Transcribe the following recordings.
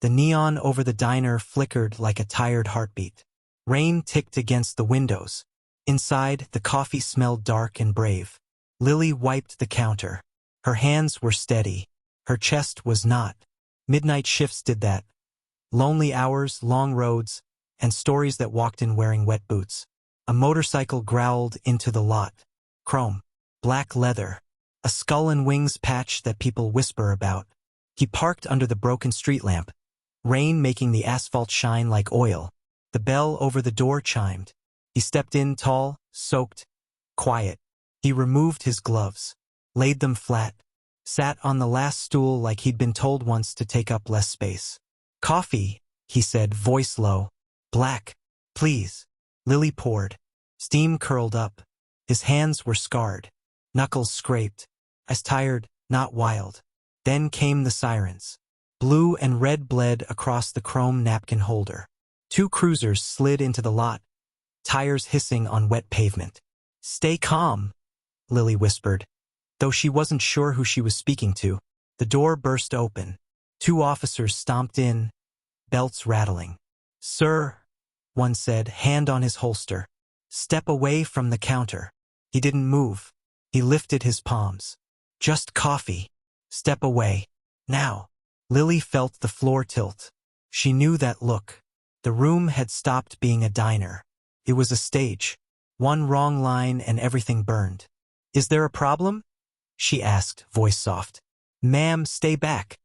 The neon over the diner flickered like a tired heartbeat. Rain ticked against the windows. Inside, the coffee smelled dark and brave. Lily wiped the counter. Her hands were steady. Her chest was not. Midnight shifts did that. Lonely hours, long roads, and stories that walked in wearing wet boots. A motorcycle growled into the lot. Chrome. Black leather. A skull and wings patch that people whisper about. He parked under the broken street lamp. Rain making the asphalt shine like oil. The bell over the door chimed. He stepped in tall, soaked, quiet. He removed his gloves, laid them flat, sat on the last stool like he'd been told once to take up less space. "Coffee," he said, voice low. "Black, please." Lily poured. Steam curled up. His hands were scarred. Knuckles scraped. As tired, not wild. Then came the sirens. Blue and red bled across the chrome napkin holder. 2 cruisers slid into the lot, tires hissing on wet pavement. "Stay calm," Lily whispered, though she wasn't sure who she was speaking to. The door burst open. 2 officers stomped in, belts rattling. "Sir," one said, hand on his holster. "Step away from the counter." He didn't move. He lifted his palms. "Just coffee. Step away. Now." Lily felt the floor tilt. She knew that look. The room had stopped being a diner. It was a stage. One wrong line and everything burned. "Is there a problem?" she asked, voice soft. "Ma'am, stay back,"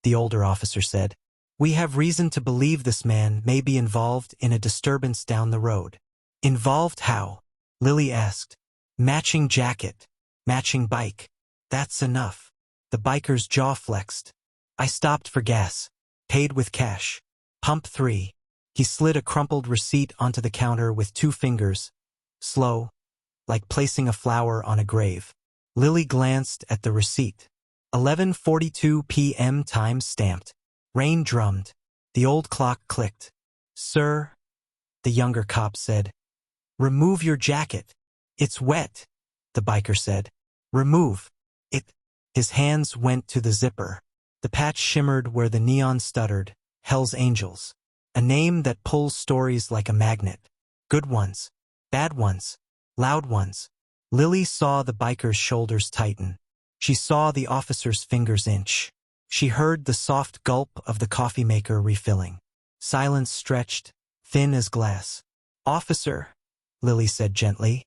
the older officer said. "We have reason to believe this man may be involved in a disturbance down the road." "Involved how?" Lily asked. "Matching jacket. Matching bike. That's enough." The biker's jaw flexed. "I stopped for gas. Paid with cash. Pump 3. He slid a crumpled receipt onto the counter with 2 fingers. Slow, like placing a flower on a grave. Lily glanced at the receipt. 11:42 p.m. time stamped. Rain drummed. The old clock clicked. "Sir," the younger cop said. "Remove your jacket." "It's wet," the biker said. "Remove it." His hands went to the zipper. The patch shimmered where the neon stuttered. Hell's Angels. A name that pulls stories like a magnet. Good ones. Bad ones. Loud ones. Lily saw the biker's shoulders tighten. She saw the officer's fingers inch. She heard the soft gulp of the coffee maker refilling. Silence stretched, thin as glass. "Officer," Lily said gently.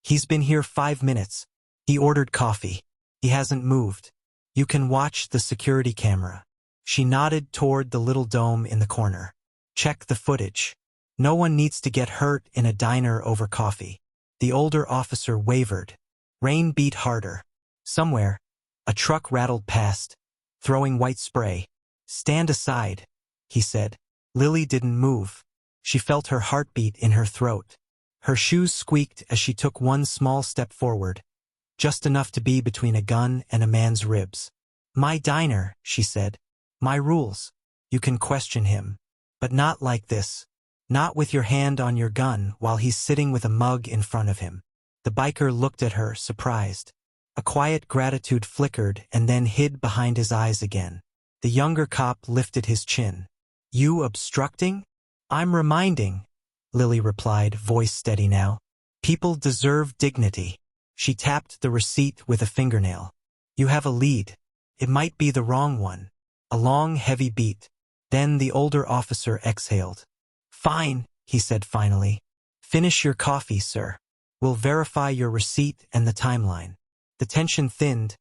"He's been here 5 minutes. He ordered coffee. He hasn't moved. You can watch the security camera." She nodded toward the little dome in the corner. "Check the footage. No one needs to get hurt in a diner over coffee." The older officer wavered. Rain beat harder. Somewhere, a truck rattled past, throwing white spray. "Stand aside," he said. Lily didn't move. She felt her heartbeat in her throat. Her shoes squeaked as she took one small step forward, just enough to be between a gun and a man's ribs. "My diner," she said. "My rules. You can question him. But not like this. Not with your hand on your gun while he's sitting with a mug in front of him." The biker looked at her, surprised. A quiet gratitude flickered and then hid behind his eyes again. The younger cop lifted his chin. "You obstructing?" "I'm reminding," Lily replied, voice steady now. "People deserve dignity." She tapped the receipt with a fingernail. "You have a lead. It might be the wrong one." A long, heavy beat. Then the older officer exhaled. "Fine," he said finally. "Finish your coffee, sir. We'll verify your receipt and the timeline." The tension thinned,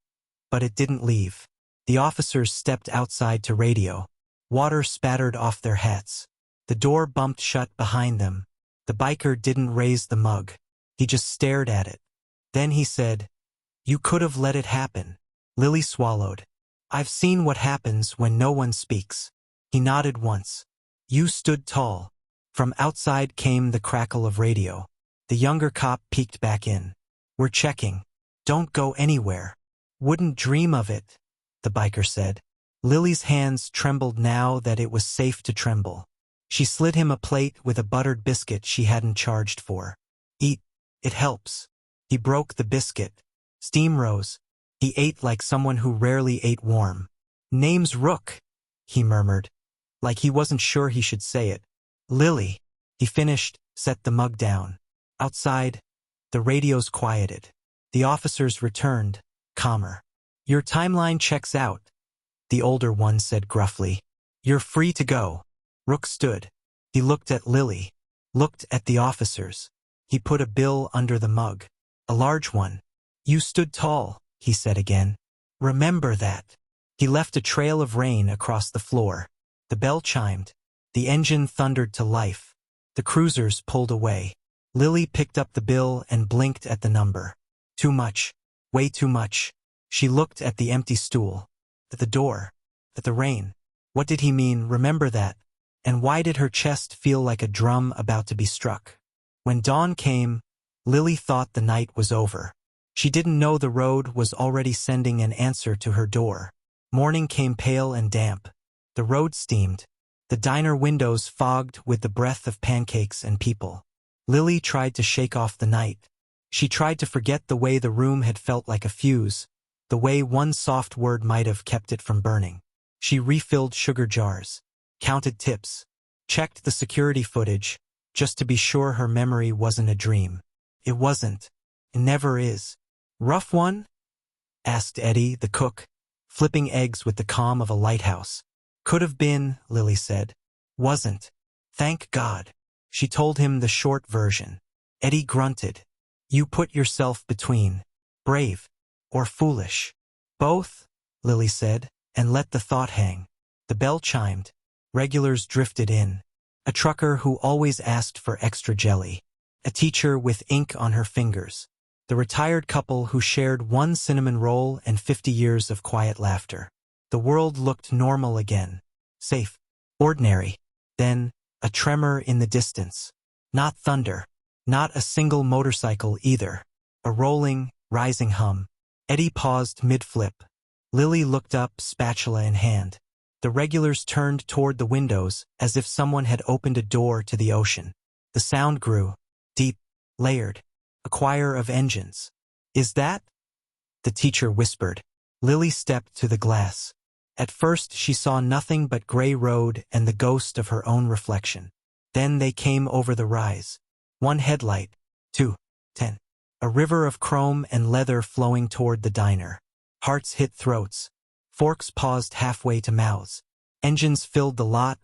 but it didn't leave. The officers stepped outside to radio. Water spattered off their hats. The door bumped shut behind them. The biker didn't raise the mug. He just stared at it. Then he said, "You could have let it happen." Lily swallowed. "I've seen what happens when no one speaks." He nodded once. "You stood tall." From outside came the crackle of radio. The younger cop peeked back in. "We're checking. Don't go anywhere." "Wouldn't dream of it," the biker said. Lily's hands trembled now that it was safe to tremble. She slid him a plate with a buttered biscuit she hadn't charged for. "Eat. It helps." He broke the biscuit. Steam rose. He ate like someone who rarely ate warm. "Name's Rook," he murmured. like he wasn't sure he should say it. Lily. He finished, set the mug down. Outside, the radios quieted. The officers returned, calmer. Your timeline checks out, the older one said gruffly. You're free to go. Rook stood. He looked at Lily, looked at the officers. He put a bill under the mug. A large one. You stood tall, he said again. Remember that. He left a trail of rain across the floor. The bell chimed. The engine thundered to life. The cruisers pulled away. Lily picked up the bill and blinked at the number. Too much. Way too much. She looked at the empty stool. At the door. At the rain. What did he mean, remember that? And why did her chest feel like a drum about to be struck? When dawn came, Lily thought the night was over. She didn't know the road was already sending an answer to her door. Morning came pale and damp. The road steamed. The diner windows fogged with the breath of pancakes and people. Lily tried to shake off the night. She tried to forget the way the room had felt like a fuse, the way one soft word might have kept it from burning. She refilled sugar jars, counted tips, checked the security footage, just to be sure her memory wasn't a dream. It wasn't. It never is. Rough one? Asked Eddie, the cook, flipping eggs with the calm of a lighthouse. Could have been, Lily said. Wasn't. Thank God. She told him the short version. Eddie grunted. You put yourself between. Brave. Or foolish. Both, Lily said, and let the thought hang. The bell chimed. Regulars drifted in. A trucker who always asked for extra jelly. A teacher with ink on her fingers. The retired couple who shared one cinnamon roll and 50 years of quiet laughter. The world looked normal again. Safe. Ordinary. Then, a tremor in the distance. Not thunder. Not a single motorcycle either. A rolling, rising hum. Eddie paused mid-flip. Lily looked up, spatula in hand. The regulars turned toward the windows as if someone had opened a door to the ocean. The sound grew. Deep. Layered. A choir of engines. Is that? The teacher whispered. Lily stepped to the glass. At first she saw nothing but gray road and the ghost of her own reflection. Then they came over the rise. One headlight. 2. 10. A river of chrome and leather flowing toward the diner. Hearts hit throats. Forks paused halfway to mouths. Engines filled the lot,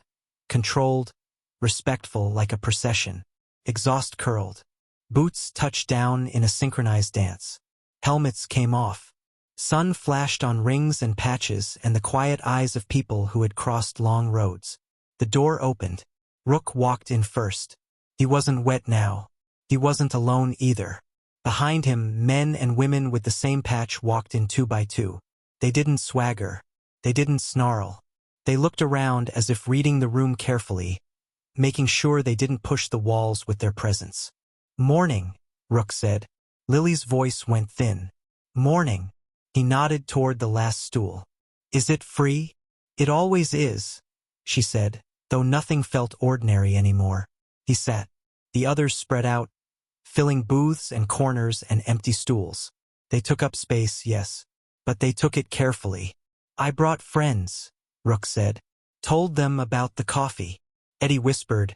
controlled, respectful like a procession. Exhaust curled. Boots touched down in a synchronized dance. Helmets came off. Sun flashed on rings and patches and the quiet eyes of people who had crossed long roads. The door opened. Rook walked in first. He wasn't wet now. He wasn't alone either. Behind him, men and women with the same patch walked in 2 by 2. They didn't swagger. They didn't snarl. They looked around as if reading the room carefully, making sure they didn't push the walls with their presence. Morning, Rook said. Lily's voice went thin. Morning. He nodded toward the last stool. Is it free? It always is, she said, though nothing felt ordinary anymore. He sat. The others spread out, filling booths and corners and empty stools. They took up space, yes, but they took it carefully. I brought friends, Rook said. Told them about the coffee. Eddie whispered,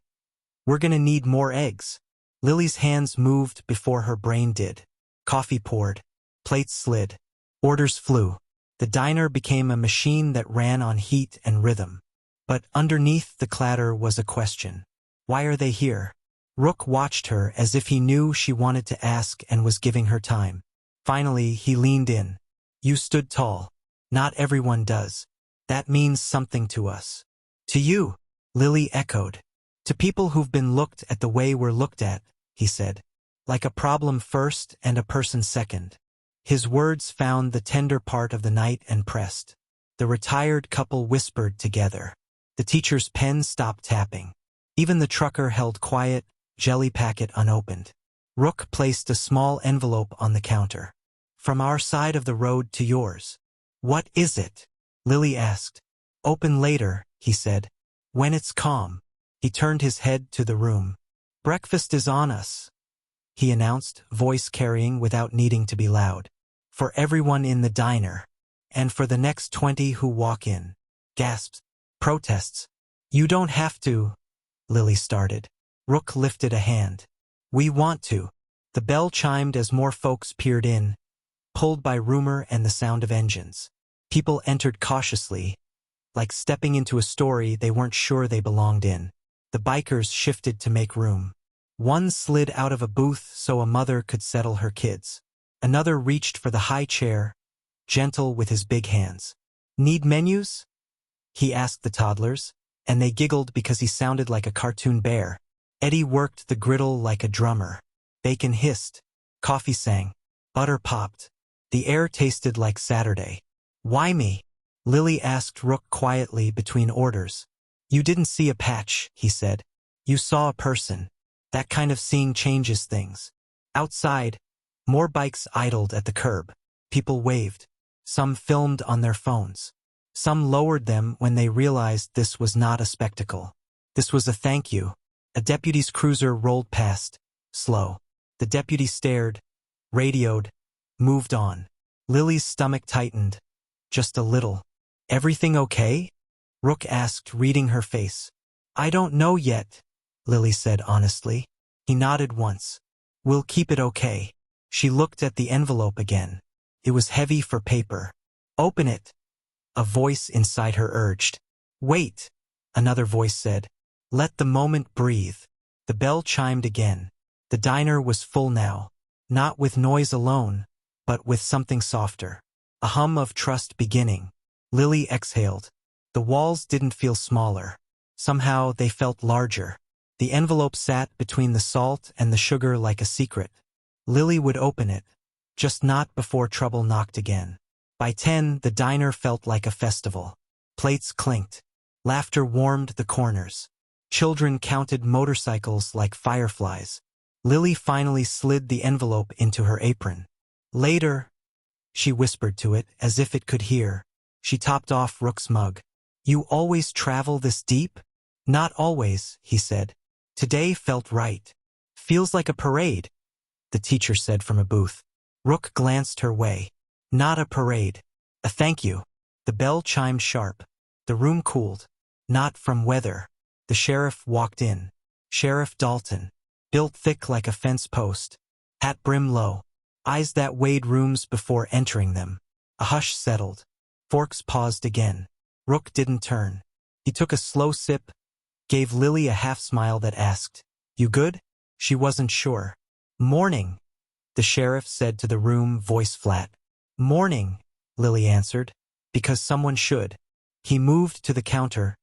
we're gonna need more eggs. Lily's hands moved before her brain did. Coffee poured. Plates slid. Orders flew. The diner became a machine that ran on heat and rhythm. But underneath the clatter was a question. Why are they here? Rook watched her as if he knew she wanted to ask and was giving her time. Finally, he leaned in. You stood tall. Not everyone does. That means something to us. To you, Lily echoed. To people who've been looked at the way we're looked at, he said. Like a problem first and a person second. His words found the tender part of the night and pressed. The retired couple whispered together. The teacher's pen stopped tapping. Even the trucker held quiet, jelly packet unopened. Rook placed a small envelope on the counter. From our side of the road to yours. What is it? Lily asked. Open later, he said. When it's calm. He turned his head to the room. Breakfast is on us, he announced, voice carrying without needing to be loud. For everyone in the diner. And for the next 20 who walk in. Gasps. Protests. You don't have to, Lily started. Rook lifted a hand. We want to. The bell chimed as more folks peered in, pulled by rumor and the sound of engines. People entered cautiously, like stepping into a story they weren't sure they belonged in. The bikers shifted to make room. One slid out of a booth so a mother could settle her kids. Another reached for the high chair, gentle with his big hands. Need menus? He asked the toddlers, and they giggled because he sounded like a cartoon bear. Eddie worked the griddle like a drummer. Bacon hissed. Coffee sang. Butter popped. The air tasted like Saturday. Why me? Lily asked Rook quietly between orders. You didn't see a patch, he said. You saw a person. That kind of seeing changes things. Outside, more bikes idled at the curb. People waved. Some filmed on their phones. Some lowered them when they realized this was not a spectacle. This was a thank you. A deputy's cruiser rolled past, slow. The deputy stared, radioed, moved on. Lily's stomach tightened, just a little. Everything okay? Rook asked, reading her face. I don't know yet, Lily said honestly. He nodded once. We'll keep it okay. She looked at the envelope again. It was heavy for paper. Open it. A voice inside her urged. Wait, another voice said. Let the moment breathe. The bell chimed again. The diner was full now, not with noise alone, but with something softer. A hum of trust beginning. Lily exhaled. The walls didn't feel smaller. Somehow they felt larger. The envelope sat between the salt and the sugar like a secret. Lily would open it, just not before trouble knocked again. By 10, the diner felt like a festival. Plates clinked. Laughter warmed the corners. Children counted motorcycles like fireflies. Lily finally slid the envelope into her apron. Later, she whispered to it as if it could hear. She topped off Rook's mug. You always travel this deep? Not always, he said. Today felt right. Feels like a parade, the teacher said from a booth. Rook glanced her way. Not a parade. A thank you. The bell chimed sharp. The room cooled. Not from weather. The sheriff walked in. Sheriff Dalton. Built thick like a fence post. Hat brim low. Eyes that weighed rooms before entering them. A hush settled. Forks paused again. Rook didn't turn. He took a slow sip, gave Lily a half-smile that asked, You good? She wasn't sure. Morning, the sheriff said to the room, voice flat. Morning, Lily answered, because someone should. He moved to the counter,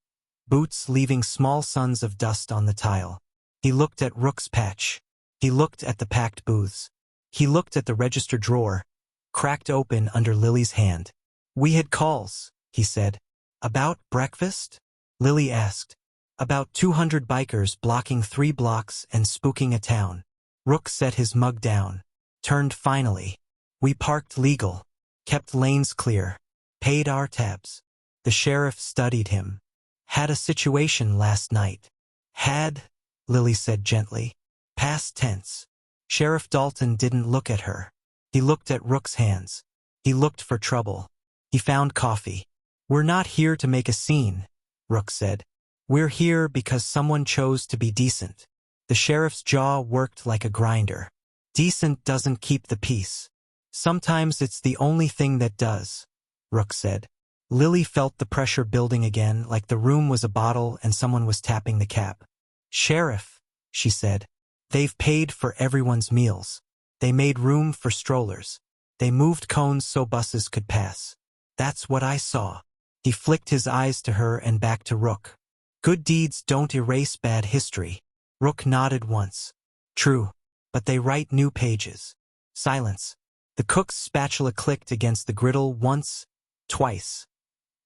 boots leaving small suns of dust on the tile. He looked at Rook's patch. He looked at the packed booths. He looked at the register drawer, cracked open under Lily's hand. We had calls, he said. About breakfast? Lily asked. About 200 bikers blocking 3 blocks and spooking a town. Rook set his mug down, turned finally. We parked legal, kept lanes clear, paid our tabs. The sheriff studied him. Had a situation last night. Had, Lily said gently. Past tense. Sheriff Dalton didn't look at her. He looked at Rook's hands. He looked for trouble. He found coffee. We're not here to make a scene, Rook said. We're here because someone chose to be decent. The sheriff's jaw worked like a grinder. Decent doesn't keep the peace. Sometimes it's the only thing that does, Rook said. Lily felt the pressure building again, like the room was a bottle and someone was tapping the cap. Sheriff, she said. They've paid for everyone's meals. They made room for strollers. They moved cones so buses could pass. That's what I saw. He flicked his eyes to her and back to Rook. Good deeds don't erase bad history. Rook nodded once. True, but they write new pages. Silence. The cook's spatula clicked against the griddle once, twice,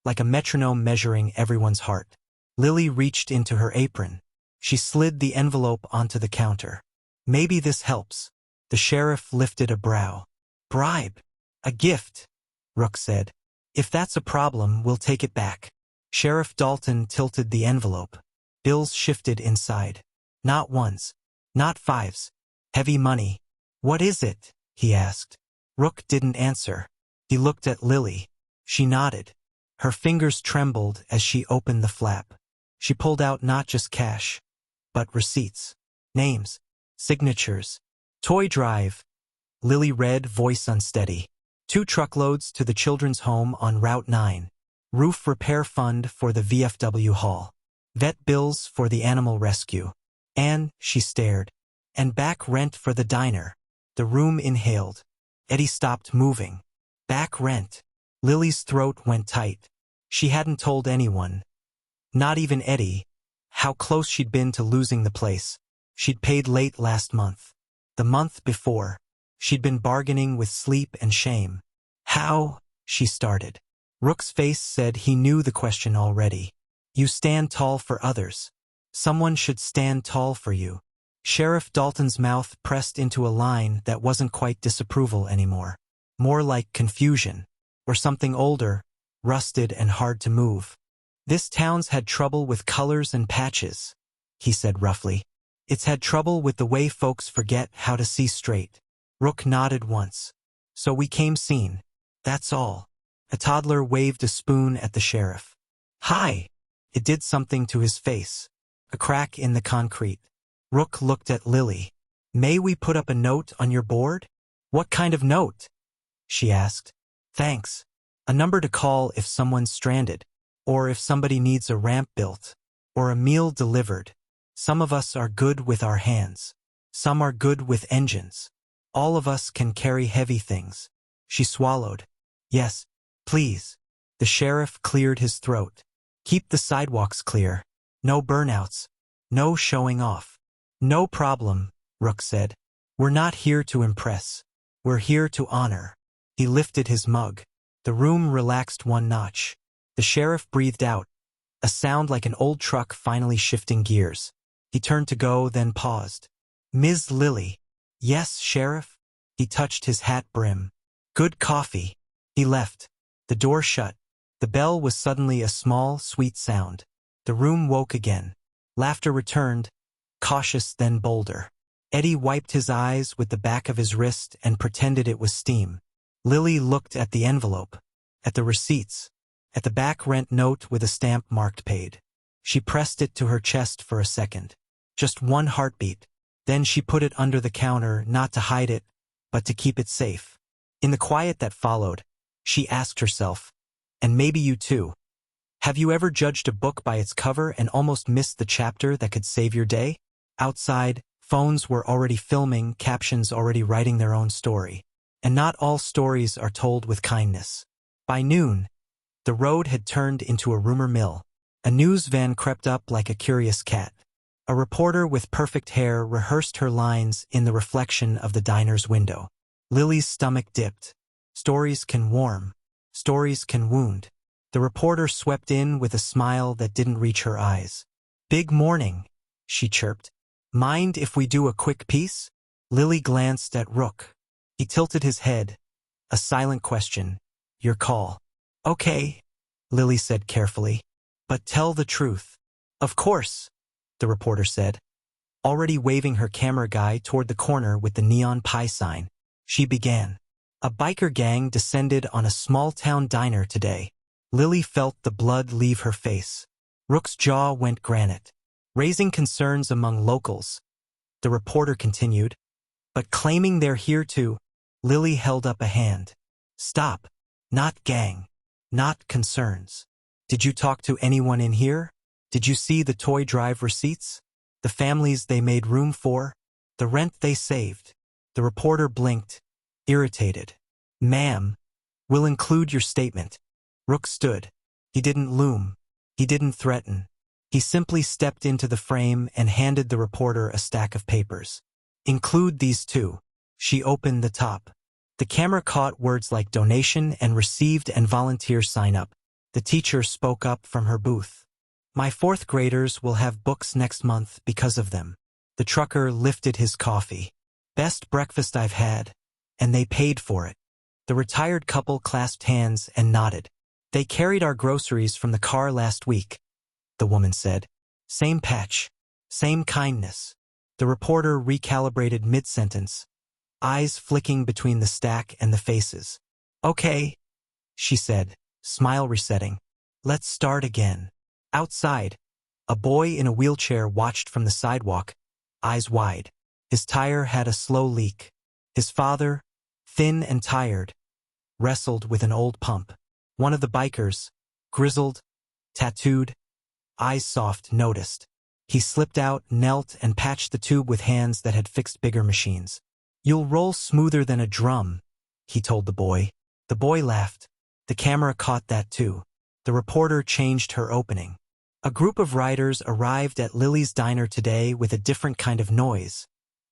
like a metronome measuring everyone's heart. Lily reached into her apron. She slid the envelope onto the counter. Maybe this helps. The sheriff lifted a brow. Bribe. A gift, Rook said. If that's a problem, we'll take it back. Sheriff Dalton tilted the envelope. Bills shifted inside. Not ones. Not fives. Heavy money. What is it? He asked. Rook didn't answer. He looked at Lily. She nodded. Her fingers trembled as she opened the flap. She pulled out not just cash, but receipts, names, signatures. Toy drive. Lily read, voice unsteady. 2 truckloads to the children's home on Route 9. Roof repair fund for the VFW hall. Vet bills for the animal rescue. And, she stared. And back rent for the diner. The room inhaled. Eddie stopped moving. Back rent. Lily's throat went tight. She hadn't told anyone. Not even Eddie. How close she'd been to losing the place. She'd paid late last month. The month before. She'd been bargaining with sleep and shame. How? She started. Rook's face said he knew the question already. You stand tall for others. Someone should stand tall for you. Sheriff Dalton's mouth pressed into a line that wasn't quite disapproval anymore. More like confusion. Or something older, rusted and hard to move. This town's had trouble with colors and patches, he said roughly. It's had trouble with the way folks forget how to see straight. Rook nodded once. So we came seen. That's all. A toddler waved a spoon at the sheriff. Hi! It did something to his face. A crack in the concrete. Rook looked at Lily. May we put up a note on your board? What kind of note? She asked. Thanks. A number to call if someone's stranded. Or if somebody needs a ramp built. Or a meal delivered. Some of us are good with our hands. Some are good with engines. All of us can carry heavy things. She swallowed. Yes, please. The sheriff cleared his throat. Keep the sidewalks clear. No burnouts. No showing off. No problem, Rook said. We're not here to impress. We're here to honor. He lifted his mug. The room relaxed one notch. The sheriff breathed out, a sound like an old truck finally shifting gears. He turned to go, then paused. Ms. Lily. Yes, Sheriff? He touched his hat brim. Good coffee. He left. The door shut. The bell was suddenly a small, sweet sound. The room woke again. Laughter returned, cautious then bolder. Eddie wiped his eyes with the back of his wrist and pretended it was steam. Lily looked at the envelope, at the receipts, at the back rent note with a stamp marked paid. She pressed it to her chest for a second. Just one heartbeat. Then she put it under the counter, not to hide it, but to keep it safe. In the quiet that followed, she asked herself, and maybe you too, have you ever judged a book by its cover and almost missed the chapter that could save your day? Outside, phones were already filming, captions already writing their own story. And not all stories are told with kindness. By noon, the road had turned into a rumor mill. A news van crept up like a curious cat. A reporter with perfect hair rehearsed her lines in the reflection of the diner's window. Lily's stomach dipped. Stories can warm. Stories can wound. The reporter swept in with a smile that didn't reach her eyes. Big morning, she chirped. Mind if we do a quick piece? Lily glanced at Rook. He tilted his head. A silent question. Your call. Okay, Lily said carefully. But tell the truth. Of course, the reporter said. Already waving her camera guy toward the corner with the neon pie sign, she began. A biker gang descended on a small-town diner today. Lily felt the blood leave her face. Rook's jaw went granite, raising concerns among locals. The reporter continued. But claiming they're here to, Lily held up a hand. Stop. Not gang. Not concerns. Did you talk to anyone in here? Did you see the toy drive receipts? The families they made room for? The rent they saved? The reporter blinked, irritated. Ma'am, we'll include your statement. Rook stood. He didn't loom. He didn't threaten. He simply stepped into the frame and handed the reporter a stack of papers. Include these too. She opened the top. The camera caught words like donation and received and volunteer sign up. The teacher spoke up from her booth. My 4th graders will have books next month because of them. The trucker lifted his coffee. Best breakfast I've had. And they paid for it. The retired couple clasped hands and nodded. They carried our groceries from the car last week, the woman said. Same patch. Same kindness. The reporter recalibrated mid-sentence, eyes flicking between the stack and the faces. Okay, she said, smile resetting. Let's start again. Outside, A boy in a wheelchair watched from the sidewalk, eyes wide. His tire had a slow leak. His father, thin and tired, wrestled with an old pump. One of the bikers, grizzled, tattooed, eyes soft, noticed. He slipped out, knelt, and patched the tube with hands that had fixed bigger machines. "You'll roll smoother than a drum," he told the boy. The boy laughed. The camera caught that too. The reporter changed her opening. A group of riders arrived at Lily's diner today with a different kind of noise.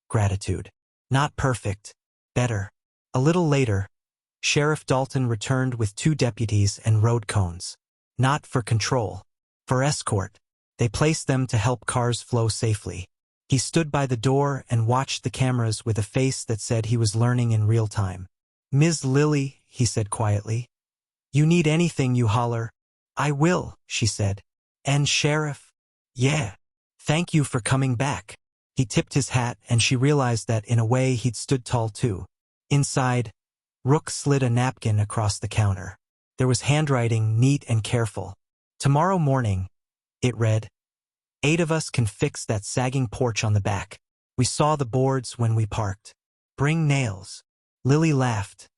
Gratitude. Not perfect. Better. A little later, Sheriff Dalton returned with 2 deputies and road cones. Not for control. For escort. They placed them to help cars flow safely. He stood by the door and watched the cameras with a face that said he was learning in real time. "Ms. Lily," he said quietly. "You need anything, you holler." "I will," she said. "And Sheriff?" "Yeah. Thank you for coming back." He tipped his hat and she realized that in a way he'd stood tall too. Inside, Rook slid a napkin across the counter. There was handwriting, neat and careful. "Tomorrow morning," it read, "8 of us can fix that sagging porch on the back. We saw the boards when we parked. Bring nails." Lily laughed.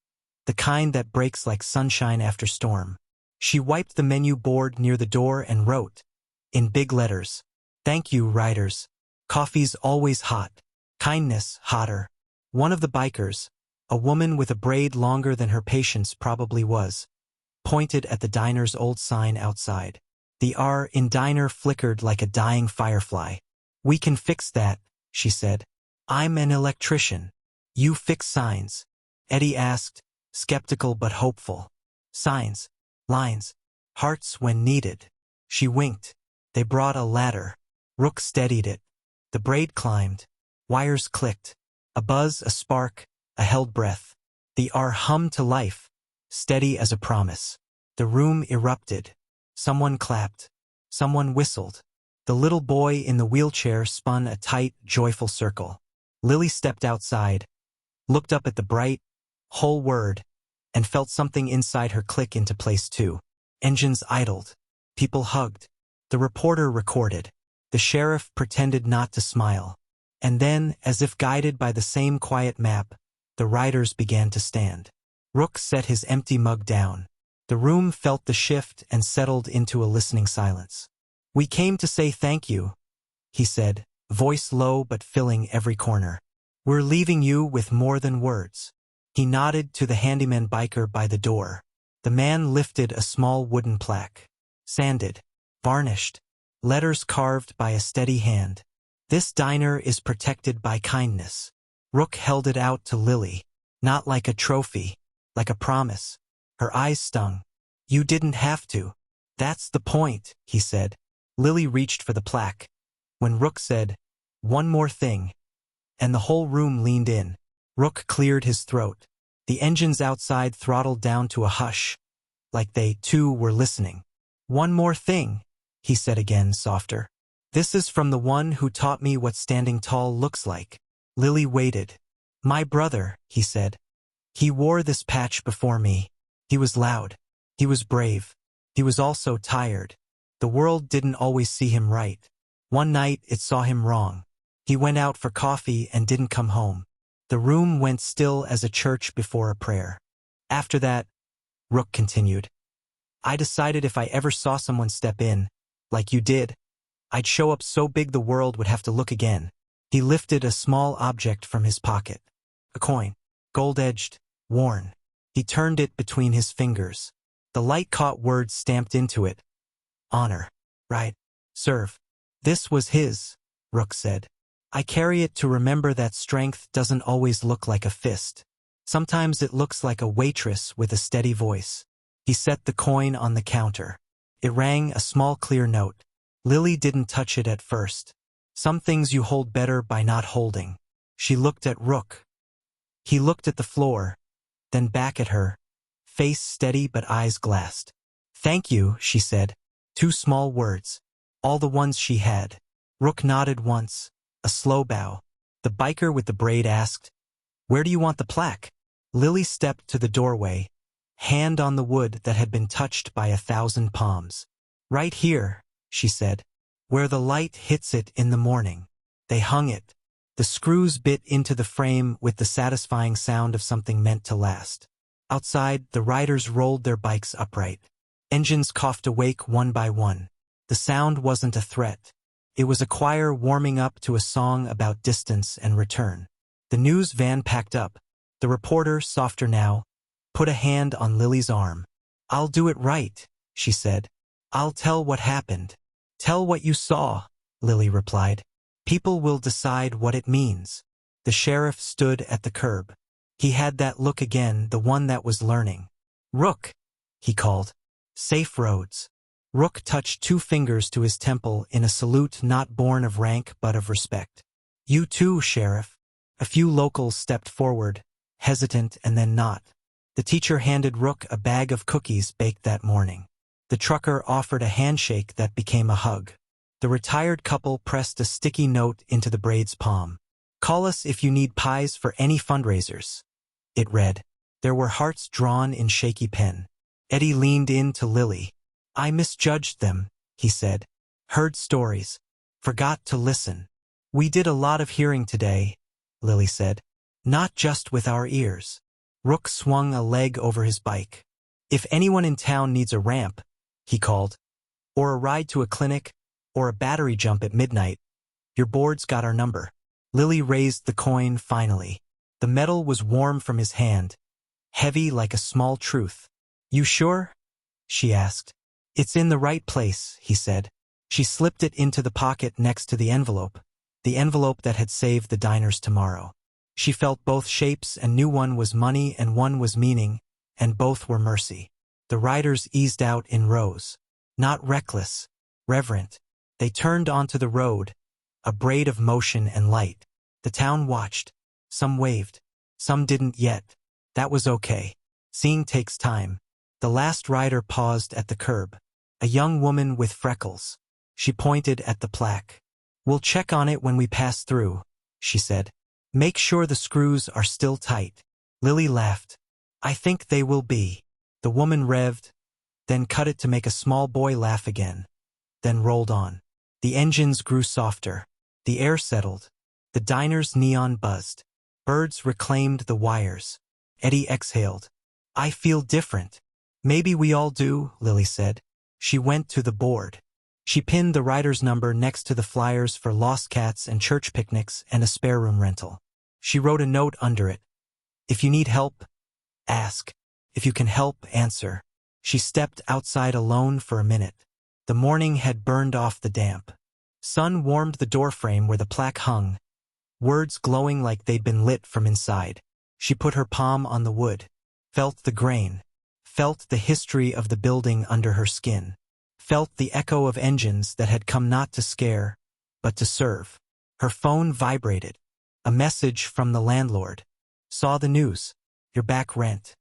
The kind that breaks like sunshine after storm. She wiped the menu board near the door and wrote, in big letters, "Thank you, riders. Coffee's always hot. Kindness, hotter." One of the bikers, a woman with a braid longer than her patience probably was, pointed at the diner's old sign outside. The R in diner flickered like a dying firefly. "We can fix that," she said. "I'm an electrician." "You fix signs?" Eddie asked, skeptical but hopeful. "Signs, lines, hearts when needed." She winked. They brought a ladder. Rook steadied it. The braid climbed. Wires clicked. A buzz, a spark, a held breath. The R hummed to life, steady as a promise. The room erupted. Someone clapped. Someone whistled. The little boy in the wheelchair spun a tight, joyful circle. Lily stepped outside, looked up at the bright, whole word, and felt something inside her click into place too. Engines idled. People hugged. The reporter recorded. The sheriff pretended not to smile. And then, as if guided by the same quiet map, the riders began to stand. Rook set his empty mug down. The room felt the shift and settled into a listening silence. "We came to say thank you," he said, voice low but filling every corner. "We're leaving you with more than words." He nodded to the handyman biker by the door. The man lifted a small wooden plaque. Sanded, varnished, letters carved by a steady hand. "This diner is protected by kindness." Rook held it out to Lily, not like a trophy, like a promise. Her eyes stung. "You didn't have to." "That's the point," he said. Lily reached for the plaque. When Rook said, "One more thing," and the whole room leaned in, Rook cleared his throat. The engines outside throttled down to a hush, like they, too, were listening. "One more thing," he said again, softer. "This is from the one who taught me what standing tall looks like." Lily waited. "My brother," he said. "He wore this patch before me. He was loud. He was brave. He was also tired. The world didn't always see him right. One night it saw him wrong. He went out for coffee and didn't come home. The room went still as a church before a prayer. After that," Rook continued, "I decided if I ever saw someone step in, like you did, I'd show up so big the world would have to look again." He lifted a small object from his pocket. A coin. Gold-edged, worn. He turned it between his fingers. The light caught words stamped into it. "Honor. Right. Serve." "This was his," Rook said. "I carry it to remember that strength doesn't always look like a fist. Sometimes it looks like a waitress with a steady voice." He set the coin on the counter. It rang a small clear note. Lily didn't touch it at first. Some things you hold better by not holding. She looked at Rook. He looked at the floor, then back at her, face steady but eyes glassed. "Thank you," she said. 2 small words. All the ones she had. Rook nodded once, a slow bow. The biker with the braid asked, "Where do you want the plaque?" Lily stepped to the doorway, hand on the wood that had been touched by 1,000 palms. "Right here," she said. Where the light hits it in the morning. They hung it. The screws bit into the frame with the satisfying sound of something meant to last. Outside, the riders rolled their bikes upright. Engines coughed awake one by one. The sound wasn't a threat. It was a choir warming up to a song about distance and return. The news van packed up. The reporter, softer now, put a hand on Lily's arm. "I'll do it right," she said. "I'll tell what happened." "Tell what you saw," Lily replied. "People will decide what it means." The sheriff stood at the curb. He had that look again, the one that was learning. "Rook," he called. "Safe roads." Rook touched 2 fingers to his temple in a salute not born of rank but of respect. "You too, Sheriff." A few locals stepped forward, hesitant and then not. The teacher handed Rook a bag of cookies baked that morning. The trucker offered a handshake that became a hug. The retired couple pressed a sticky note into the braid's palm. "Call us if you need pies for any fundraisers," it read. There were hearts drawn in shaky pen. Eddie leaned in to Lily. "I misjudged them," he said. "Heard stories. Forgot to listen." "We did a lot of hearing today," Lily said. "Not just with our ears." Rook swung a leg over his bike. "If anyone in town needs a ramp," he called, "or a ride to a clinic, or a battery jump at midnight, your board's got our number." Lily raised the coin finally. The metal was warm from his hand, heavy like a small truth. "You sure?" she asked. "It's in the right place," he said. She slipped it into the pocket next to the envelope that had saved the diner's tomorrow. She felt both shapes and knew one was money and one was meaning, and both were mercy. The riders eased out in rows. Not reckless, reverent. They turned onto the road, a braid of motion and light. The town watched. Some waved. Some didn't yet. That was okay. Seeing takes time. The last rider paused at the curb. A young woman with freckles. She pointed at the plaque. "We'll check on it when we pass through," she said. "Make sure the screws are still tight." Lily laughed. "I think they will be." The woman revved, then cut it to make a small boy laugh again, then rolled on. The engines grew softer. The air settled. The diner's neon buzzed. Birds reclaimed the wires. Eddie exhaled. "I feel different." "Maybe we all do," Lily said. She went to the board. She pinned the rider's number next to the flyers for lost cats and church picnics and a spare room rental. She wrote a note under it. "If you need help, ask. If you can help, answer." She stepped outside alone for a minute. The morning had burned off the damp. Sun warmed the doorframe where the plaque hung, words glowing like they'd been lit from inside. She put her palm on the wood, felt the grain, felt the history of the building under her skin, felt the echo of engines that had come not to scare, but to serve. Her phone vibrated. A message from the landlord. "Saw the news. Your back rent.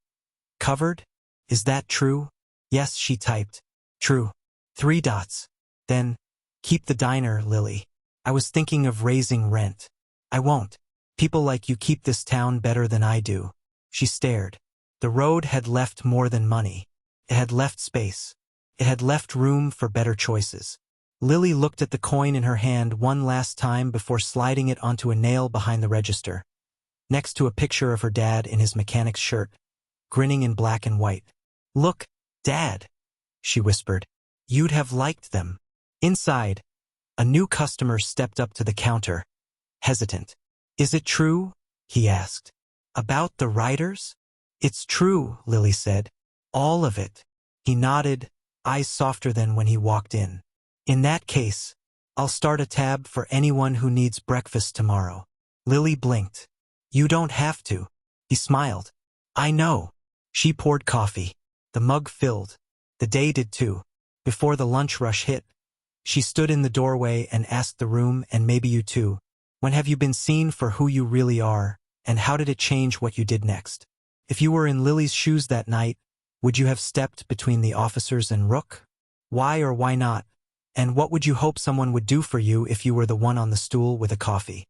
Covered? Is that true?" "Yes," she typed. "True." 3 dots. Then, "Keep the diner, Lily. I was thinking of raising rent." "I won't. People like you keep this town better than I do." She stared. The road had left more than money. It had left space. It had left room for better choices. Lily looked at the coin in her hand one last time before sliding it onto a nail behind the register, next to a picture of her dad in his mechanic's shirt, grinning in black and white. "Look, Dad," she whispered. "You'd have liked them." Inside, a new customer stepped up to the counter, hesitant. "Is it true?" he asked. "About the riders?" "It's true," Lily said. "All of it." He nodded, eyes softer than when he walked in. "In that case, I'll start a tab for anyone who needs breakfast tomorrow." Lily blinked. "You don't have to." He smiled. "I know." She poured coffee. The mug filled. The day did too. Before the lunch rush hit, she stood in the doorway and asked the room, "And maybe you too, when have you been seen for who you really are, and how did it change what you did next? If you were in Lily's shoes that night, would you have stepped between the officers and Rook? Why or why not? And what would you hope someone would do for you if you were the one on the stool with a coffee?"